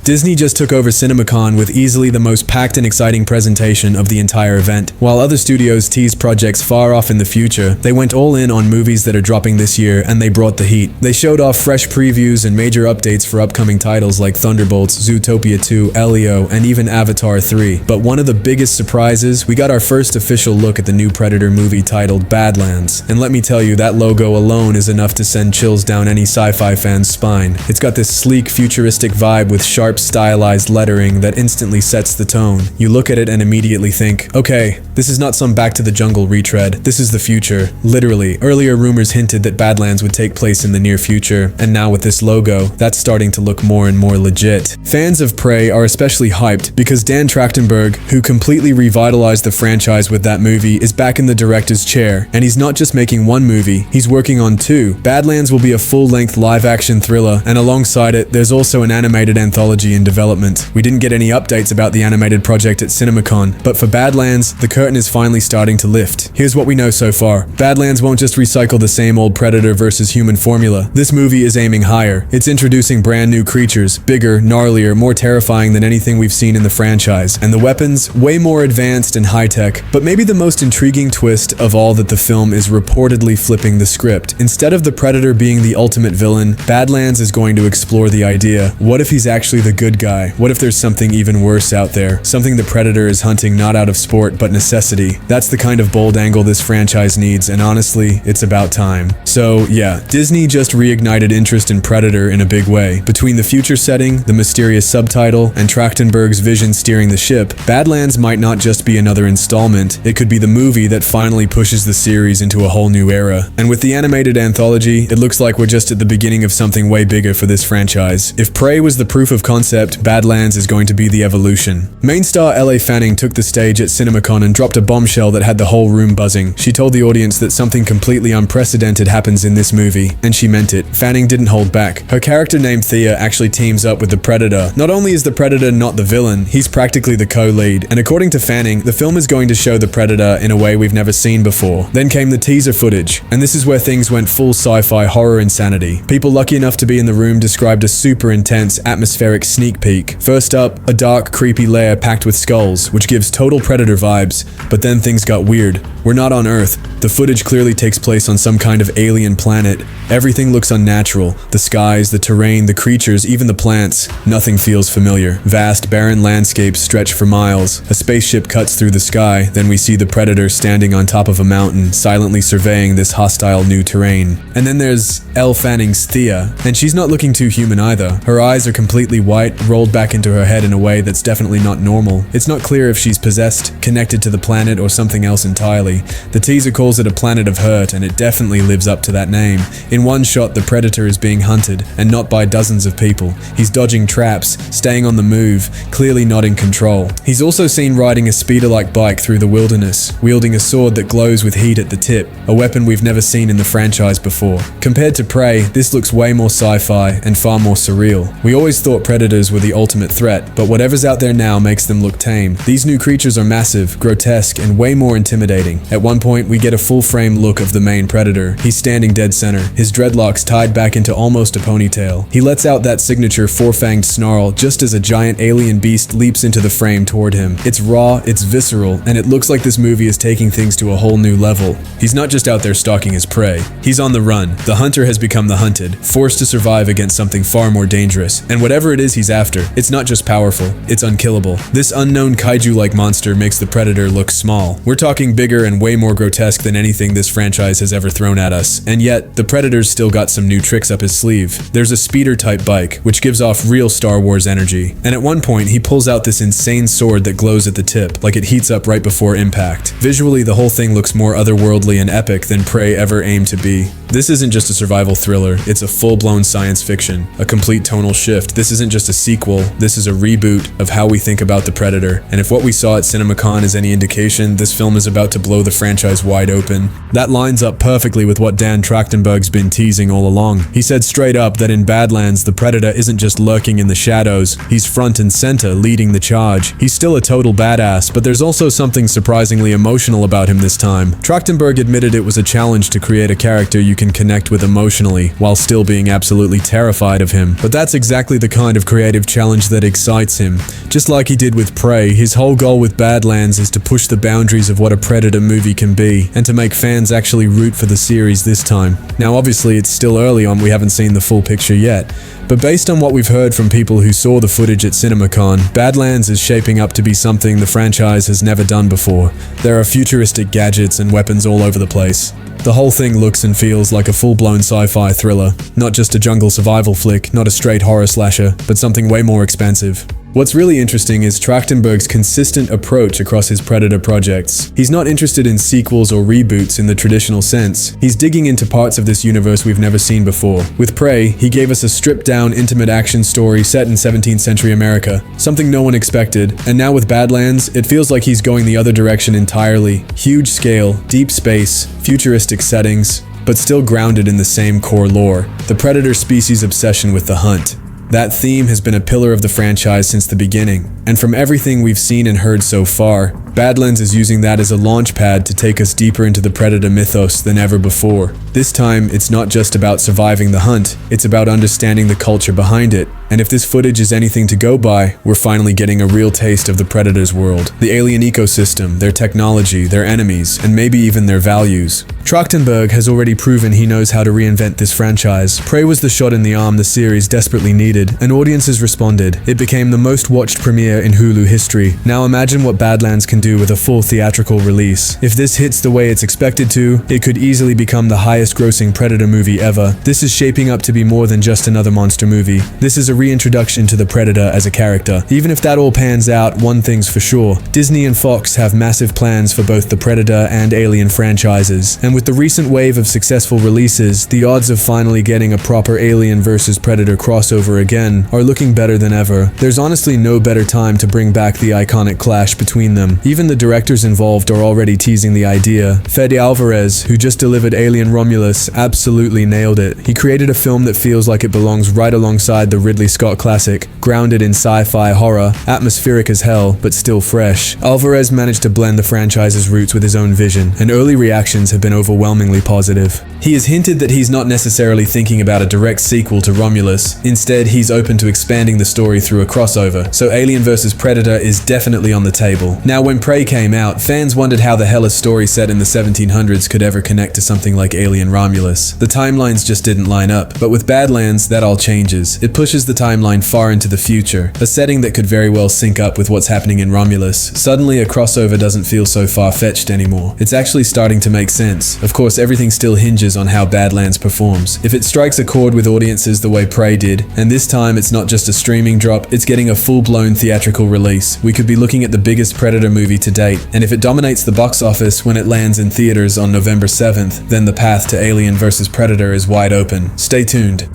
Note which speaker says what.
Speaker 1: Disney just took over CinemaCon with easily the most packed and exciting presentation of the entire event. While other studios teased projects far off in the future, they went all in on movies that are dropping this year, and they brought the heat. They showed off fresh previews and major updates for upcoming titles like Thunderbolts, Zootopia 2, Elio, and even Avatar 3. But one of the biggest surprises, we got our first official look at the new Predator movie titled Badlands. And let me tell you, that logo alone is enough to send chills down any sci-fi fan's spine. It's got this sleek, futuristic vibe with sharp, stylized lettering that instantly sets the tone. You look at it and immediately think, okay, this is not some Back to the Jungle retread, this is the future. Literally, earlier rumors hinted that Badlands would take place in the near future, and now with this logo, that's starting to look more and more legit. Fans of Prey are especially hyped because Dan Trachtenberg, who completely revitalized the franchise with that movie, is back in the director's chair, and he's not just making one movie, he's working on two. Badlands will be a full-length live-action thriller, and alongside it, there's also an animated anthology in development. We didn't get any updates about the animated project at CinemaCon, but for Badlands, the curtain is finally starting to lift. Here's what we know so far. Badlands won't just recycle the same old Predator versus human formula. This movie is aiming higher. It's introducing brand new creatures, bigger, gnarlier, more terrifying than anything we've seen in the franchise. And the weapons, way more advanced and high-tech. But maybe the most intriguing twist of all that the film is reportedly flipping the script. Instead of the Predator being the ultimate villain, Badlands is going to explore the idea, what if he's actually the good guy? What if there's something even worse out there? Something the Predator is hunting not out of sport but necessity. That's the kind of bold angle this franchise needs, and honestly, it's about time. So yeah, Disney just reignited interest in Predator in a big way. Between the future setting, the mysterious subtitle, and Trachtenberg's vision steering the ship, Badlands might not just be another installment, it could be the movie that finally pushes the series into a whole new era. And with the animated anthology, it looks like we're just at the beginning of something way bigger for this franchise. If Prey was the proof of concept, Badlands is going to be the evolution. Main star Elle Fanning took the stage at CinemaCon and dropped a bombshell that had the whole room buzzing. She told the audience that something completely unprecedented happens in this movie, and she meant it. Fanning didn't hold back. Her character named Thea actually teams up with the Predator. Not only is the Predator not the villain, he's practically the co-lead, and according to Fanning, the film is going to show the Predator in a way we've never seen before. Then came the teaser footage, and this is where things went full sci-fi horror insanity. People lucky enough to be in the room described a super intense, atmospheric sneak peek. First up, a dark, creepy lair packed with skulls, which gives total Predator vibes, but then things got weird. We're not on Earth. The footage clearly takes place on some kind of alien planet. Everything looks unnatural. The skies, the terrain, the creatures, even the plants. Nothing feels familiar. Vast, barren landscapes stretch for miles. A spaceship cuts through the sky, then we see the Predator standing on top of a mountain, silently surveying this hostile new terrain. And then there's Elle Fanning's Thea, and she's not looking too human either. Her eyes are completely white, rolled back into her head in a way that's definitely not normal. It's not clear if she's possessed, connected to the planet, or something else entirely. The teaser calls it a planet of hurt, and it definitely lives up to that name. In one shot, the Predator is being hunted, and not by dozens of people. He's dodging traps, staying on the move, clearly not in control. He's also seen riding a speeder-like bike through the wilderness, wielding a sword that glows with heat at the tip, a weapon we've never seen in the franchise before. Compared to Prey, this looks way more sci-fi and far more surreal. We always thought Predators were the ultimate threat, but whatever's out there now makes them look tame. These new creatures are massive, grotesque, and way more intimidating. At one point, we get a full-frame look of the main Predator. He's standing dead center, his dreadlocks tied back into almost a ponytail. He lets out that signature four-fanged snarl just as a giant alien beast leaps into the frame toward him. It's raw, it's visceral, and it looks like this movie is taking things to a whole new level. He's not just out there stalking his prey. He's on the run. The hunter has become the hunted, forced to survive against something far more dangerous. And whatever it is he's after, it's not just powerful, it's unkillable. This unknown kaiju-like monster makes the Predator look small. We're talking bigger and way more grotesque than anything this franchise has ever thrown at us. And yet, the Predator's still got some new tricks up his sleeve. There's a speeder-type bike, which gives off real Star Wars energy. And at one point, he pulls out this insane sword that glows at the tip, like it heats up right before impact. Visually, the whole thing looks more otherworldly and epic than Prey ever aimed to be. This isn't just a survival thriller, it's a full-blown science fiction, a complete tonal shift. This isn't just a sequel, this is a reboot of how we think about the Predator. And if what we saw at CinemaCon is any indication, this film is about to blow the franchise wide open. That lines up perfectly with what Dan Trachtenberg's been teasing all along. He said straight up that in Badlands, the Predator isn't just lurking in the shadows, he's front and center leading the charge. He's still a total badass, but there's also something surprisingly emotional about him this time. Trachtenberg admitted it was a challenge to create a character you can connect with emotionally, while still being absolutely terrified of him. But that's exactly the kind of creative challenge that excites him. Just like he did with Prey, his whole goal with Badlands is to push the boundaries of what a Predator movie can be, and to make fans actually root for the series this time. Now obviously it's still early on, we haven't seen the full picture yet, but based on what we've heard from people who saw the footage at CinemaCon, Badlands is shaping up to be something the franchise has never done before. There are futuristic gadgets and weapons all over the place. The whole thing looks and feels like a full-blown sci-fi thriller, not just a jungle survival flick, not a straight horror slasher, but something way more expansive. What's really interesting is Trachtenberg's consistent approach across his Predator projects. He's not interested in sequels or reboots in the traditional sense. He's digging into parts of this universe we've never seen before. With Prey, he gave us a stripped-down, intimate action story set in 17th century America, something no one expected, and now with Badlands, it feels like he's going the other direction entirely. Huge scale, deep space, futuristic settings, but still grounded in the same core lore, the Predator species' obsession with the hunt. That theme has been a pillar of the franchise since the beginning, and from everything we've seen and heard so far, Badlands is using that as a launch pad to take us deeper into the Predator mythos than ever before. This time, it's not just about surviving the hunt, it's about understanding the culture behind it. And if this footage is anything to go by, we're finally getting a real taste of the Predator's world, the alien ecosystem, their technology, their enemies, and maybe even their values. Trachtenberg has already proven he knows how to reinvent this franchise. Prey was the shot in the arm the series desperately needed, and audiences responded. It became the most watched premiere in Hulu history. Now imagine what Badlands can do with a full theatrical release. If this hits the way it's expected to, it could easily become the highest grossing Predator movie ever. This is shaping up to be more than just another monster movie. This is a reintroduction to the Predator as a character. Even if that all pans out, one thing's for sure. Disney and Fox have massive plans for both the Predator and Alien franchises, and with the recent wave of successful releases, the odds of finally getting a proper Alien vs Predator crossover again are looking better than ever. There's honestly no better time to bring back the iconic clash between them. Even the directors involved are already teasing the idea. Fede Alvarez, who just delivered Alien Romulus, absolutely nailed it. He created a film that feels like it belongs right alongside the Ridley Scott classic, grounded in sci-fi horror, atmospheric as hell, but still fresh. Alvarez managed to blend the franchise's roots with his own vision, and early reactions have been overwhelmingly positive. He has hinted that he's not necessarily thinking about a direct sequel to Romulus. Instead, he's open to expanding the story through a crossover, so Alien vs Predator is definitely on the table. Now, when Prey came out, fans wondered how the hell a story set in the 1700s could ever connect to something like Alien Romulus. The timelines just didn't line up, but with Badlands, that all changes. It pushes the timeline far into the future, a setting that could very well sync up with what's happening in Romulus. Suddenly, a crossover doesn't feel so far-fetched anymore. It's actually starting to make sense. Of course, everything still hinges on how Badlands performs. If it strikes a chord with audiences the way Prey did, and this time it's not just a streaming drop, it's getting a full-blown theatrical release, we could be looking at the biggest Predator movie to date. And if it dominates the box office when it lands in theaters on November 7th, then the path to Alien vs Predator is wide open. Stay tuned.